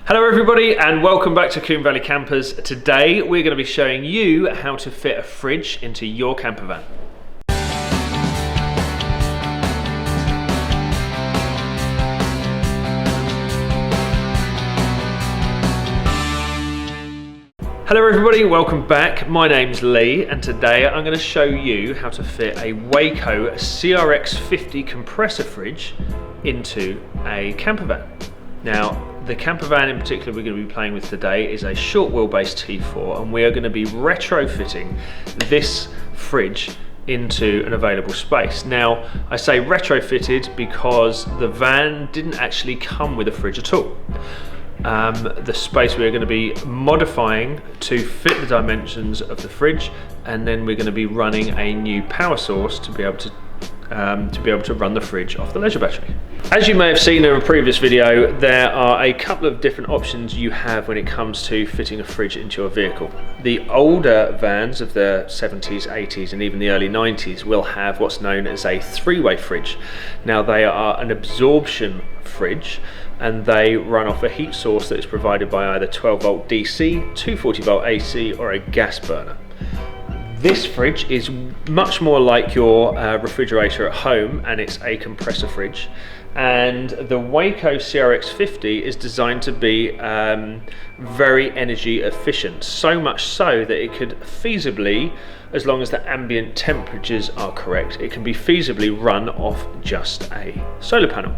Hello everybody and welcome back to Coombe Valley Campers. Today we're going to be showing you how to fit a fridge into your camper van. Hello everybody, welcome back. My name's Lee and today I'm going to show you how to fit a Waeco CRX 50 compressor fridge into a camper van. Now, the camper van in particular we're going to be playing with today is a short wheelbase T4, and we are going to be retrofitting this fridge into an available space. Now, I say retrofitted because the van didn't actually come with a fridge at all. The space we're going to be modifying to fit the dimensions of the fridge, and then we're going to be running a new power source to be able to run the fridge off the leisure battery. As you may have seen in a previous video, there are a couple of different options you have when it comes to fitting a fridge into your vehicle. The older vans of the 70s, 80s and even the early 90s will have what's known as a three-way fridge. Now, they are an absorption fridge and they run off a heat source that is provided by either 12 volt DC, 240 volt AC or a gas burner. This fridge is much more like your refrigerator at home, and it's a compressor fridge. And the Waeco CRX 50 is designed to be very energy efficient, so much so that it could feasibly, as long as the ambient temperatures are correct, it can be feasibly run off just a solar panel.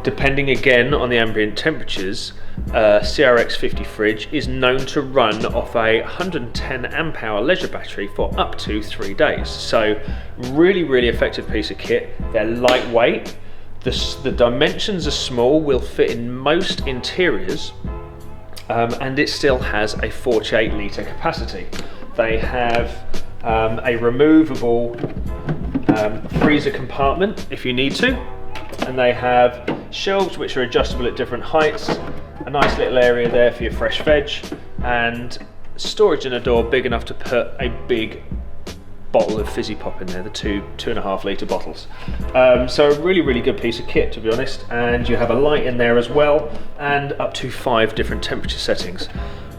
Depending again on the ambient temperatures, CRX 50 fridge is known to run off a 110 amp hour leisure battery for up to 3 days. So really effective piece of kit. They're lightweight, the dimensions are small, will fit in most interiors, and it still has a 48 litre capacity. They have a removable freezer compartment if you need to, and they have shelves which are adjustable at different heights, a nice little area there for your fresh veg, and storage in a door big enough to put a big bottle of fizzy pop in there, the 2.5 litre bottles. So a really good piece of kit, to be honest, and you have a light in there as well, and up to 5 different temperature settings.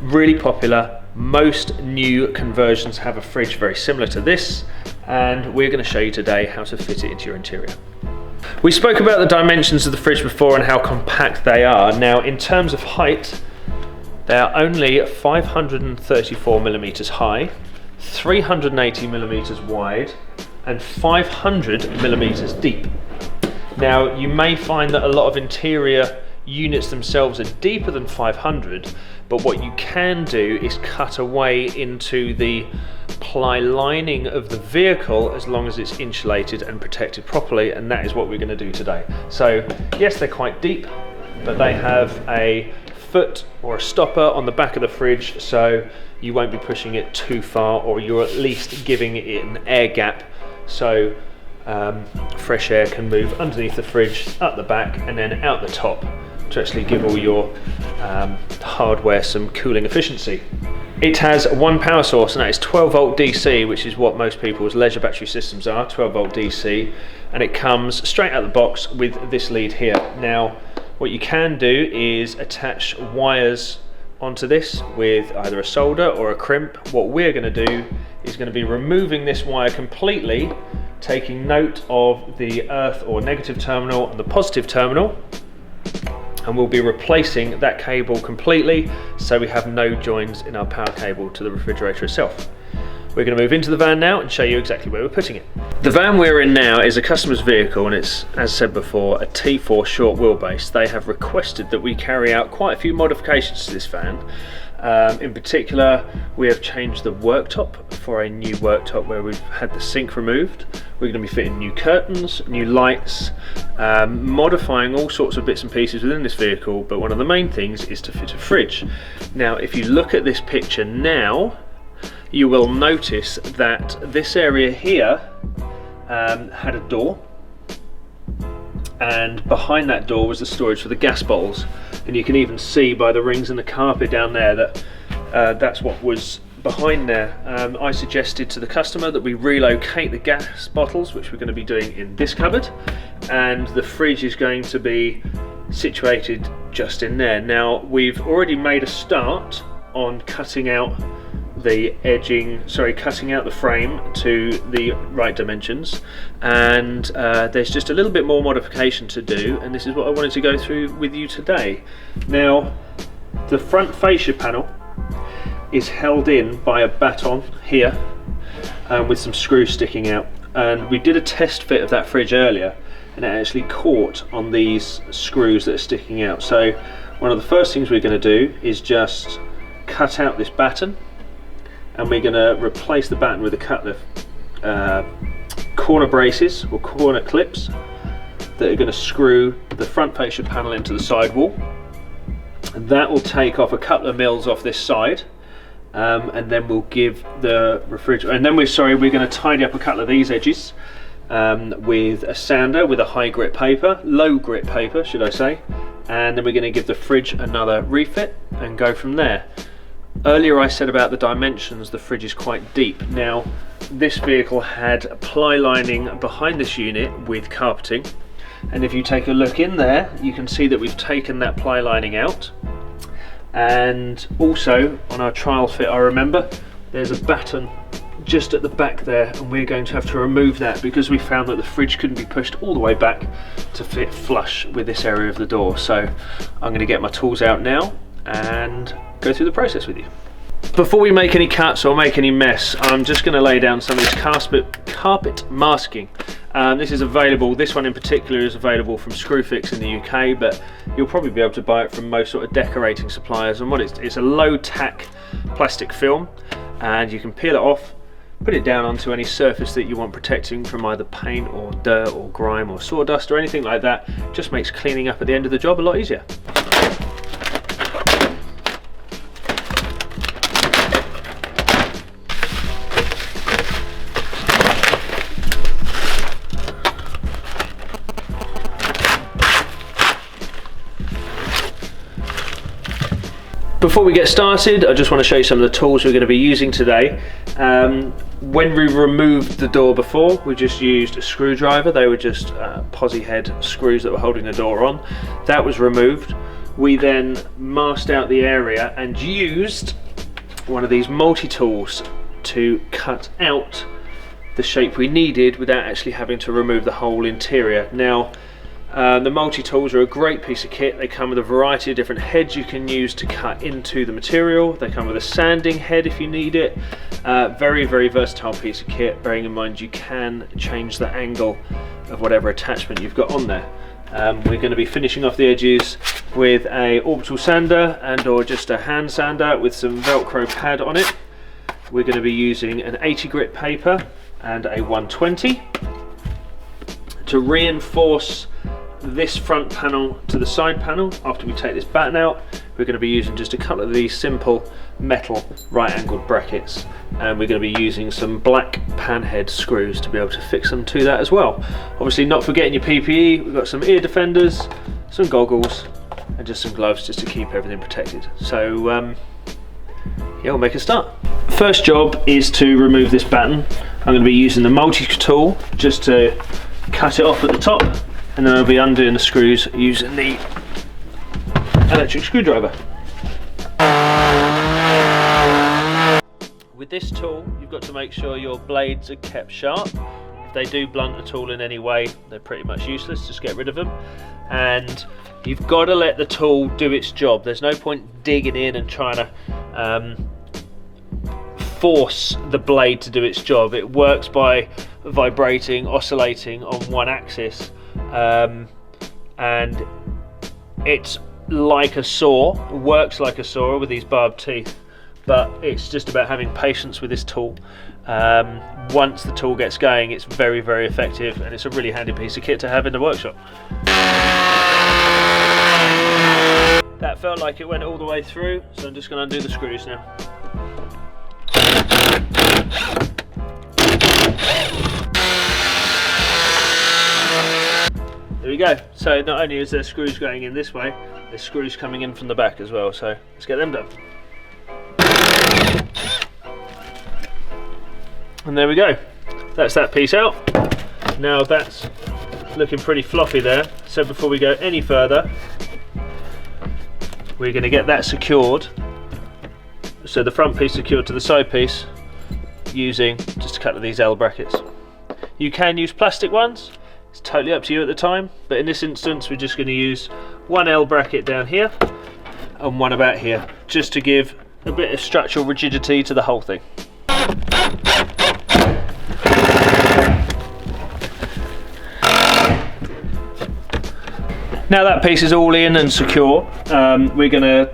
Really popular. Most new conversions have a fridge very similar to this, and we're going to show you today how to fit it into your interior. We spoke about the dimensions of the fridge before and how compact they are. Now, in terms of height, they are only 534 millimeters high, 380 millimeters wide, and 500 millimeters deep. Now, you may find that a lot of interior units themselves are deeper than 500, but what you can do is cut away into the ply lining of the vehicle as long as it's insulated and protected properly, and that is what we're going to do today. So yes, they're quite deep, but they have a foot or a stopper on the back of the fridge, so you won't be pushing it too far, or you're at least giving it an air gap so fresh air can move underneath the fridge, up the back and then out the top, to actually give all your hardware some cooling efficiency. It has one power source, and that is 12 volt DC, which is what most people's leisure battery systems are, 12 volt DC, and it comes straight out the box with this lead here. Now, what you can do is attach wires onto this with either a solder or a crimp. What we're going to do is going to be removing this wire completely, taking note of the earth or negative terminal and the positive terminal, and we'll be replacing that cable completely so we have no joins in our power cable to the refrigerator itself. We're going to move into the van now and show you exactly where we're putting it. The van we're in now is a customer's vehicle, and it's, as said before, a T4 short wheelbase. They have requested that we carry out quite a few modifications to this van. In particular, we have changed the worktop for a new worktop where we've had the sink removed. We're going to be fitting new curtains, new lights, modifying all sorts of bits and pieces within this vehicle, but one of the main things is to fit a fridge. Now, if you look at this picture now, you will notice that this area here had a door, and behind that door was the storage for the gas bottles, and you can even see by the rings in the carpet down there that that's what was behind there. I suggested to the customer that we relocate the gas bottles, which we're going to be doing in this cupboard, and the fridge is going to be situated just in there. Now we've already made a start on cutting out the cutting out the frame to the right dimensions, and there's just a little bit more modification to do, and this is what I wanted to go through with you today. Now the front fascia panel is held in by a baton here, with some screws sticking out, and we did a test fit of that fridge earlier and it actually caught on these screws that are sticking out. So one of the first things we're going to do is just cut out this batten, and we're going to replace the batten with a couple of corner braces or corner clips that are going to screw the front fascia panel into the sidewall. And that will take off a couple of mils off this side, and then we'll give the refrigerator, and then we're going to tidy up a couple of these edges with a sander with a high grit paper, low grit paper should I say, and then we're going to give the fridge another refit and go from there. Earlier I said about the dimensions, the fridge is quite deep. Now this vehicle had a ply lining behind this unit with carpeting, and if you take a look in there you can see that we've taken that ply lining out, and also on our trial fit I remember there's a batten just at the back there, and we're going to have to remove that because we found that the fridge couldn't be pushed all the way back to fit flush with this area of the door. So I'm going to get my tools out now and go through the process with you. Before we make any cuts or make any mess, I'm just going to lay down some of this carpet masking. This is available, this one in particular is available from Screwfix in the UK, but you'll probably be able to buy it from most sort of decorating suppliers. And what it's a low tack plastic film, and you can peel it off, put it down onto any surface that you want protecting from either paint or dirt or grime or sawdust or anything like that. Just makes cleaning up at the end of the job a lot easier. Before we get started, I just want to show you some of the tools we're going to be using today. When we removed the door before, we just used a screwdriver. They were just posi head screws that were holding the door on. That was removed. We then masked out the area and used one of these multi-tools to cut out the shape we needed without actually having to remove the whole interior. Now, the multi-tools are a great piece of kit. They come with a variety of different heads you can use to cut into the material. They come with a sanding head if you need it. Very, very versatile piece of kit, bearing in mind you can change the angle of whatever attachment you've got on there. We're going to be finishing off the edges with a orbital sander and or just a hand sander with some Velcro pad on it. We're going to be using an 80 grit paper and a 120 to reinforce this front panel to the side panel. After we take this batten out, we're going to be using just a couple of these simple metal right angled brackets, and we're going to be using some black panhead screws to be able to fix them to that as well. Obviously not forgetting your PPE, we've got some ear defenders, some goggles and just some gloves just to keep everything protected. So yeah, we'll make a start. First job is to remove this batten. I'm going to be using the multi-tool just to cut it off at the top, and then I'll be undoing the screws using the electric screwdriver. With this tool, you've got to make sure your blades are kept sharp. If they do blunt the tool in any way, they're pretty much useless, just get rid of them. And you've got to let the tool do its job. There's no point digging in and trying to force the blade to do its job. It works by vibrating, oscillating on one axis, and it's like a saw, it works like a saw with these barbed teeth, but it's just about having patience with this tool. Once the tool gets going, it's very, very effective, and it's a really handy piece of kit to have in the workshop. That felt like it went all the way through, so I'm just going to undo the screws now. There we go. So not only is there screws going in this way, there's screws coming in from the back as well, so let's get them done. And there we go. That's that piece out. Now that's looking pretty floppy there, so before we go any further, we're going to get that secured, so the front piece secured to the side piece using just a couple of these L brackets. You can use plastic ones, it's totally up to you at the time, but in this instance we're just going to use one L bracket down here and one about here, just to give a bit of structural rigidity to the whole thing. Now that piece is all in and secure, we're going to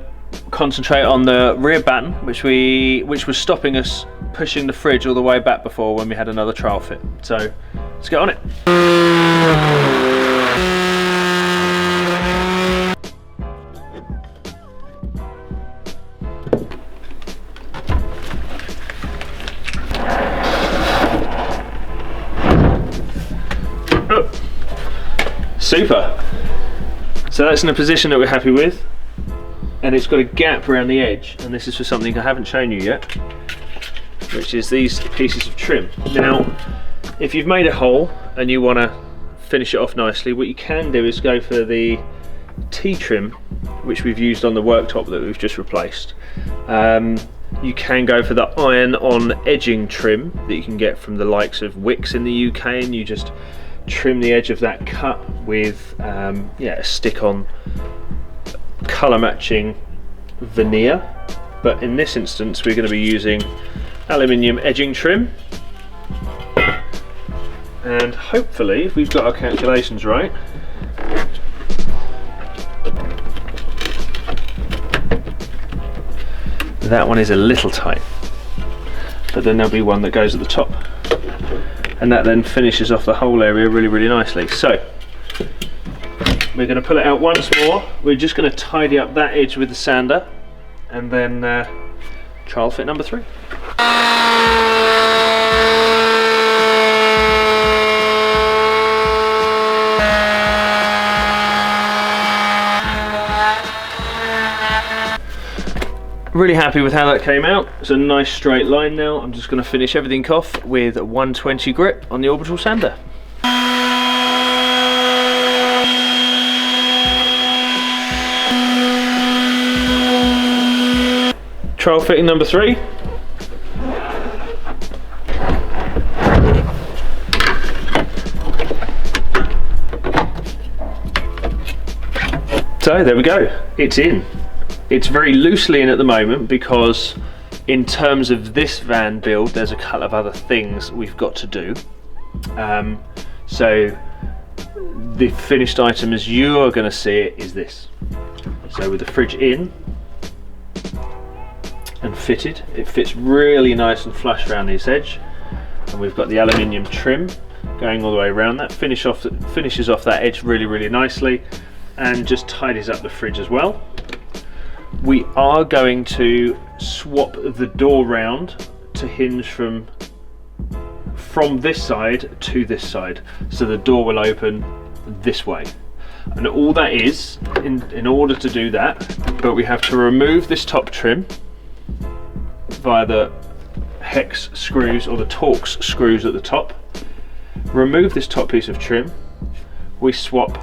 concentrate on the rear batten, which was stopping us pushing the fridge all the way back before when we had another trial fit. So let's get on it. Oh, super. So that's in a position that we're happy with, and it's got a gap around the edge, and this is for something I haven't shown you yet, which is these pieces of trim. Now, if you've made a hole and you want to finish it off nicely, what you can do is go for the T-trim, which we've used on the worktop that we've just replaced. You can go for the iron-on edging trim that you can get from the likes of Wicks in the UK, and you just trim the edge of that cut with a stick-on colour matching veneer, but in this instance we're going to be using aluminium edging trim, and hopefully, if we've got our calculations right, that one is a little tight, but then there'll be one that goes at the top, and that then finishes off the whole area really nicely. So we're going to pull it out once more. We're just going to tidy up that edge with the sander, and then trial fit number 3. Really happy with how that came out. It's a nice straight line now. I'm just going to finish everything off with a 120 grit on the orbital sander. Trial fitting number 3. So there we go, it's in. It's very loosely in at the moment because in terms of this van build there's a couple of other things we've got to do. So the finished item as you are going to see it is this. So with the fridge in and fitted, it fits really nice and flush around this edge, and we've got the aluminium trim going all the way around that, finishes off that edge really nicely, and just tidies up the fridge as well. We are going to swap the door round to hinge from this side to this side, so the door will open this way. And all that is, in order to do that, but we have to remove this top trim via the hex screws or the Torx screws at the top. Remove this top piece of trim. We swap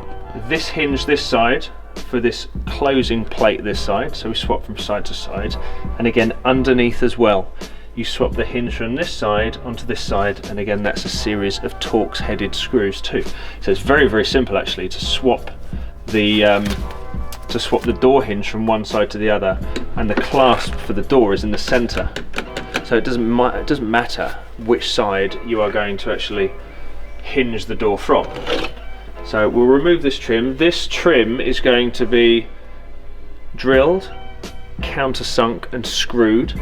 this hinge this side for this closing plate this side, so we swap from side to side, and again underneath as well you swap the hinge from this side onto this side, and again that's a series of Torx headed screws too. So it's very simple actually to swap the door hinge from one side to the other, and the clasp for the door is in the center, so it doesn't matter which side you are going to actually hinge the door from. So we'll remove this trim. This trim is going to be drilled, countersunk and screwed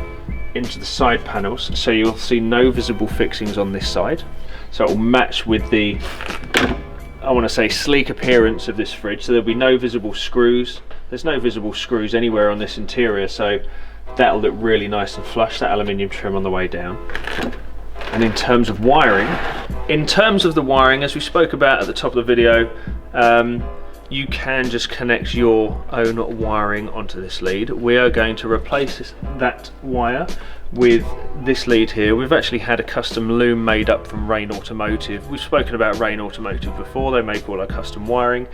into the side panels, so you'll see no visible fixings on this side. So it will match with the, I want to say, sleek appearance of this fridge. So there'll be no visible screws. There's no visible screws anywhere on this interior, so that'll look really nice and flush, that aluminium trim on the way down. And in terms of wiring, as we spoke about at the top of the video, you can just connect your own wiring onto this lead. We are going to replace that wire with this lead here. We've actually had a custom loom made up from Rain Automotive. We've spoken about Rain Automotive before. They make all our custom wiring.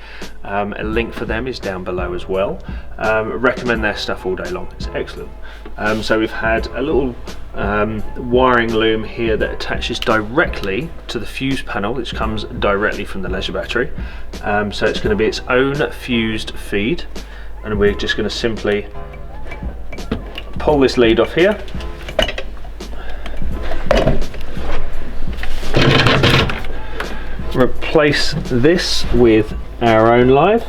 A link for them is down below as well. Recommend their stuff all day long. It's excellent. So we've had a little wiring loom here that attaches directly to the fuse panel, which comes directly from the leisure battery. So it's going to be its own fused feed, and we're just going to simply pull this lead off here. Replace this with our own live.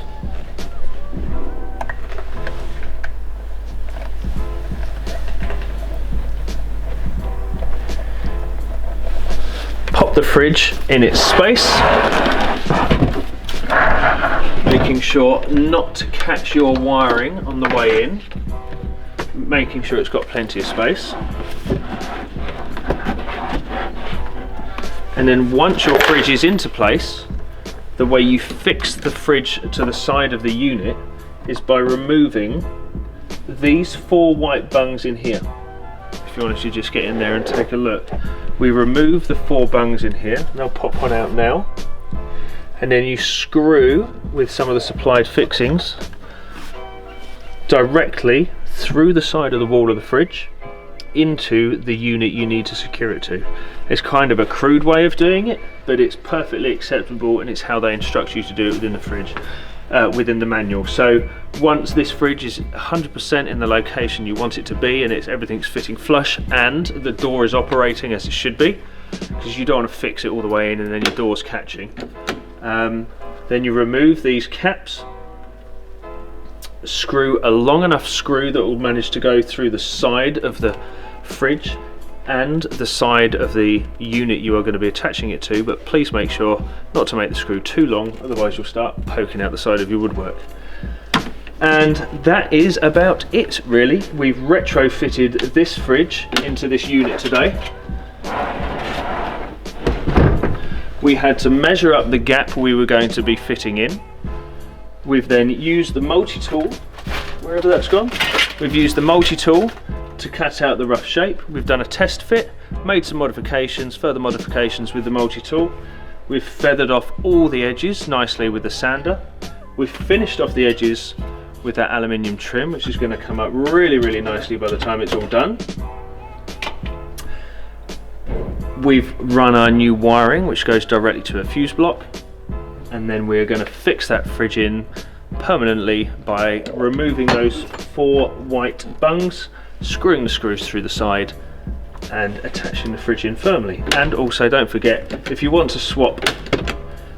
Pop the fridge in its space, making sure not to catch your wiring on the way in, making sure it's got plenty of space. And then once your fridge is into place, the way you fix the fridge to the side of the unit is by removing these 4 white bungs in here. If you wanted to just get in there and take a look. We remove the 4 bungs in here. I'll pop one out now. And then you screw with some of the supplied fixings directly through the side of the wall of the fridge into the unit you need to secure it to. It's kind of a crude way of doing it, but it's perfectly acceptable, and it's how they instruct you to do it within the fridge, within the manual. So once this fridge is 100% in the location you want it to be, and everything's fitting flush, and the door is operating as it should be, because you don't want to fix it all the way in and then your door's catching, then you remove these caps, screw a long enough screw that will manage to go through the side of the fridge and the side of the unit you are going to be attaching it to, but please make sure not to make the screw too long, otherwise you'll start poking out the side of your woodwork. And that is about it really. We've retrofitted this fridge into this unit today. We had to measure up the gap we were going to be fitting in. We've then used the multi-tool, wherever that's gone, we've used the multi-tool to cut out the rough shape. We've done a test fit, made some modifications, further modifications with the multi-tool. We've feathered off all the edges nicely with the sander. We've finished off the edges with that aluminium trim, which is going to come up really, really nicely by the time it's all done. We've run our new wiring, which goes directly to a fuse block. And then we're going to fix that fridge in permanently by removing those 4 white bungs, screwing the screws through the side and attaching the fridge in firmly. And also don't forget, if you want to swap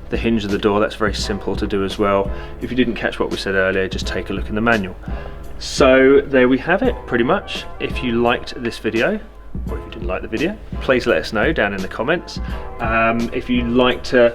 the hinge of the door, that's very simple to do as well. If you didn't catch what we said earlier, just take a look in the manual. So there we have it pretty much. If you liked this video, or if you didn't like the video, please let us know down in the comments. If you'd like to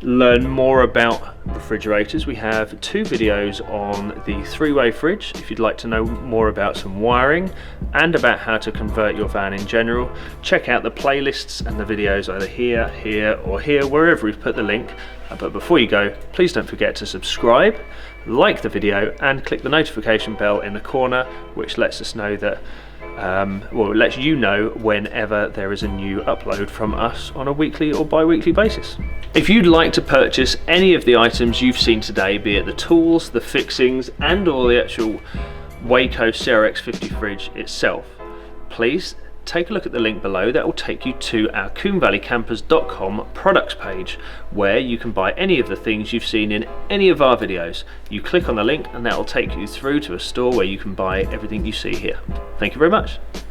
learn more about refrigerators, we have 2 videos on the 3-way fridge. If you'd like to know more about some wiring and about how to convert your van in general, check out the playlists and the videos either here, here or here, wherever we've put the link. But before you go, please don't forget to subscribe, like the video and click the notification bell in the corner, which lets us know that well, it lets you know whenever there is a new upload from us on a weekly or bi-weekly basis. If you'd like to purchase any of the items you've seen today, be it the tools, the fixings and or the actual Waeco CRX 50 fridge itself, please take a look at the link below. That will take you to our CoomBvalleyCampers.com products page, where you can buy any of the things you've seen in any of our videos. You click on the link and that will take you through to a store where you can buy everything you see here. Thank you very much.